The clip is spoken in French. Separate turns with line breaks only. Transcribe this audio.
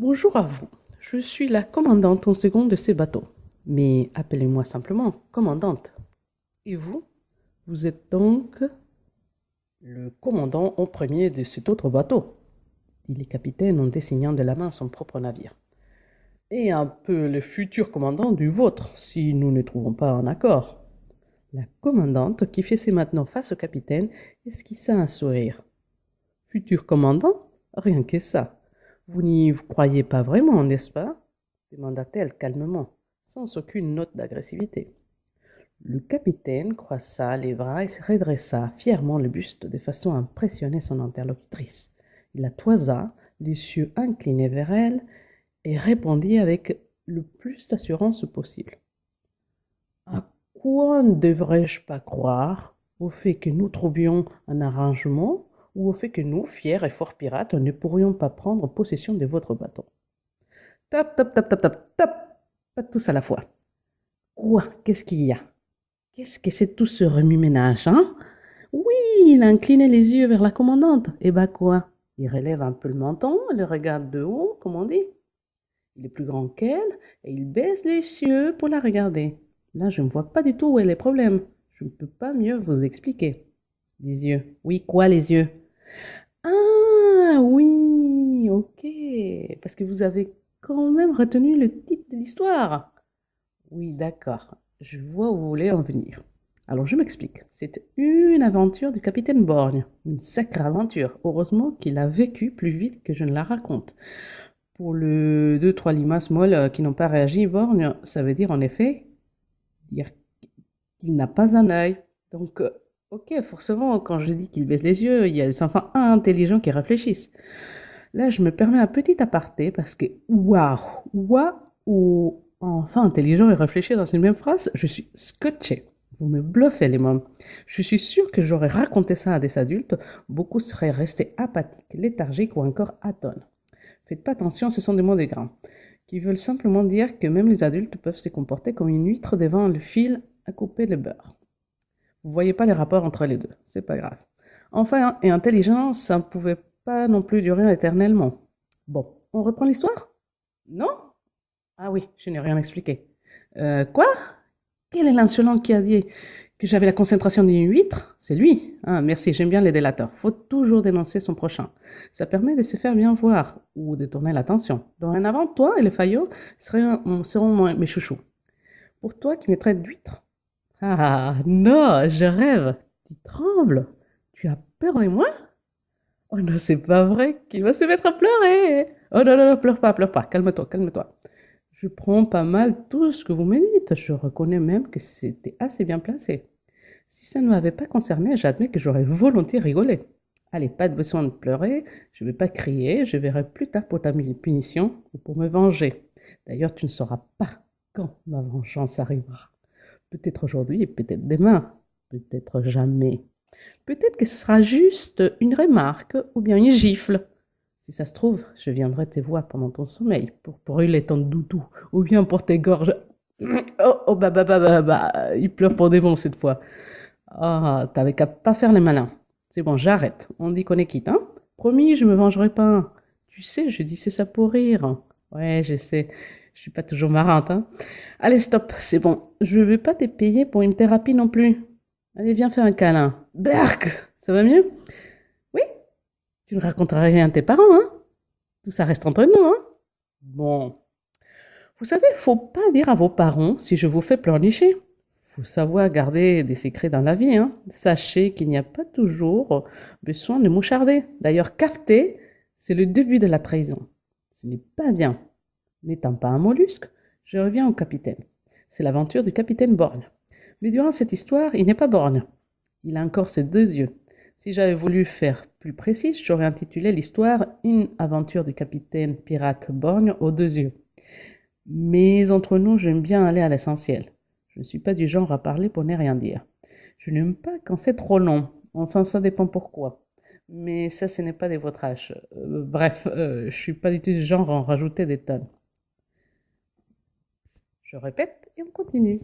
Bonjour à vous. Je suis la commandante en second de ces bateaux. Mais appelez-moi simplement commandante. Et vous? Vous êtes donc le commandant en premier de cet autre bateau, dit le capitaine en désignant de la main son propre navire. Et un peu le futur commandant du vôtre, si nous ne trouvons pas un accord. La commandante, qui faisait maintenant face au capitaine, esquissa un sourire. Futur commandant? Rien que ça. Vous n'y croyez pas vraiment, n'est-ce pas? Demanda-t-elle calmement, sans aucune note d'agressivité. Le capitaine croisa les bras et redressa fièrement le buste de façon à impressionner son interlocutrice. Il la toisa, les yeux inclinés vers elle, et répondit avec le plus d'assurance possible. À quoi ne devrais-je pas croire? Au fait que nous trouvions un arrangement ou au fait que nous, fiers et forts pirates, ne pourrions pas prendre possession de votre bateau? Tap, tap, tap, tap, tap, tap. Pas tous à la fois. Quoi? Qu'est-ce qu'il y a? Qu'est-ce que c'est tout ce remue-ménage, hein? Oui, il a incliné les yeux vers la commandante. Eh ben quoi? Il relève un peu le menton, le regarde de haut, comme on dit. Il est plus grand qu'elle et il baisse les yeux pour la regarder. Là, je ne vois pas du tout où est le problème. Je ne peux pas mieux vous expliquer. Les yeux. Oui, quoi les yeux? Ah oui, ok. Parce que vous avez quand même retenu le titre de l'histoire. Oui, d'accord. Je vois où vous voulez en venir. Alors, je m'explique. C'est une aventure du capitaine Borgne. Une sacrée aventure. Heureusement qu'il a vécu plus vite que je ne la raconte. Pour le deux trois limaces molles qui n'ont pas réagi, Borgne, ça veut dire en effet dire qu'il n'a pas un œil. Donc, ok, forcément, quand je dis qu'il baisse les yeux, il y a des enfants intelligents qui réfléchissent. Là, je me permets un petit aparté parce que waouh, waouh, ou enfin intelligent et réfléchi dans une même phrase, je suis scotché. Vous me bluffez les mômes. Je suis sûre que j'aurais raconté ça à des adultes, beaucoup seraient restés apathiques, léthargiques ou encore atones. Faites pas attention, ce sont des mots de grands, qui veulent simplement dire que même les adultes peuvent se comporter comme une huître devant le fil à couper le beurre. Vous voyez pas les rapports entre les deux, c'est pas grave. Enfin, et intelligence, ça ne pouvait pas non plus durer éternellement. Bon, on reprend l'histoire? Non? Ah oui, je n'ai rien expliqué. Quoi? Quel est l'insolent qui a dit que j'avais la concentration d'une huître? C'est lui. Ah, merci, j'aime bien les délateurs. Faut toujours dénoncer son prochain. Ça permet de se faire bien voir ou de tourner l'attention. Dorénavant, toi et les faillots seront mes chouchous. Pour toi qui me traites d'huître? Ah non, je rêve. Tu trembles. Tu as peur de moi? Oh non, c'est pas vrai qu'il va se mettre à pleurer. Oh non, non, non, pleure pas. Calme-toi, calme-toi. Je prends pas mal tout ce que vous me dites. Je reconnais même que c'était assez bien placé. Si ça ne m'avait pas concerné, j'admets que j'aurais volontiers rigolé. Allez, pas de besoin de pleurer. Je vais pas crier. Je verrai plus tard pour ta punition ou pour me venger. D'ailleurs, tu ne sauras pas quand ma vengeance arrivera. Peut-être aujourd'hui et peut-être demain. Peut-être jamais. Peut-être que ce sera juste une remarque ou bien une gifle. Si ça se trouve, je viendrai te voir pendant ton sommeil pour brûler ton doudou ou bien pour tes gorges. Oh, oh, bah, il pleure pour des bons cette fois. Ah, t'avais qu'à pas faire les malins. C'est bon, j'arrête. On dit qu'on est quitte, hein? Promis, je me vengerai pas. Tu sais, je dis c'est ça pour rire. Ouais, je sais. Je suis pas toujours marrante, hein? Allez, stop, c'est bon. Je vais pas te payer pour une thérapie non plus. Allez, viens faire un câlin. Berk! Ça va mieux? Oui? Tu ne raconteras rien à tes parents, hein? Tout ça reste entre nous, hein? Bon. Vous savez, faut pas dire à vos parents si je vous fais pleurnicher. Faut savoir garder des secrets dans la vie, hein. Sachez qu'il n'y a pas toujours besoin de moucharder. D'ailleurs, cafeter, c'est le début de la trahison. Ce n'est pas bien. N'étant pas un mollusque, je reviens au capitaine. C'est l'aventure du capitaine Borgne. Mais durant cette histoire, il n'est pas borgne. Il a encore ses deux yeux. Si j'avais voulu faire plus précis, j'aurais intitulé l'histoire Une aventure du capitaine pirate borgne aux deux yeux. Mais entre nous, j'aime bien aller à l'essentiel. Je ne suis pas du genre à parler pour ne rien dire. Je n'aime pas quand c'est trop long. Enfin, ça dépend pourquoi. Mais ça, ce n'est pas de votre âge. Bref, je suis pas du tout du genre à en rajouter des tonnes. Je répète et on continue.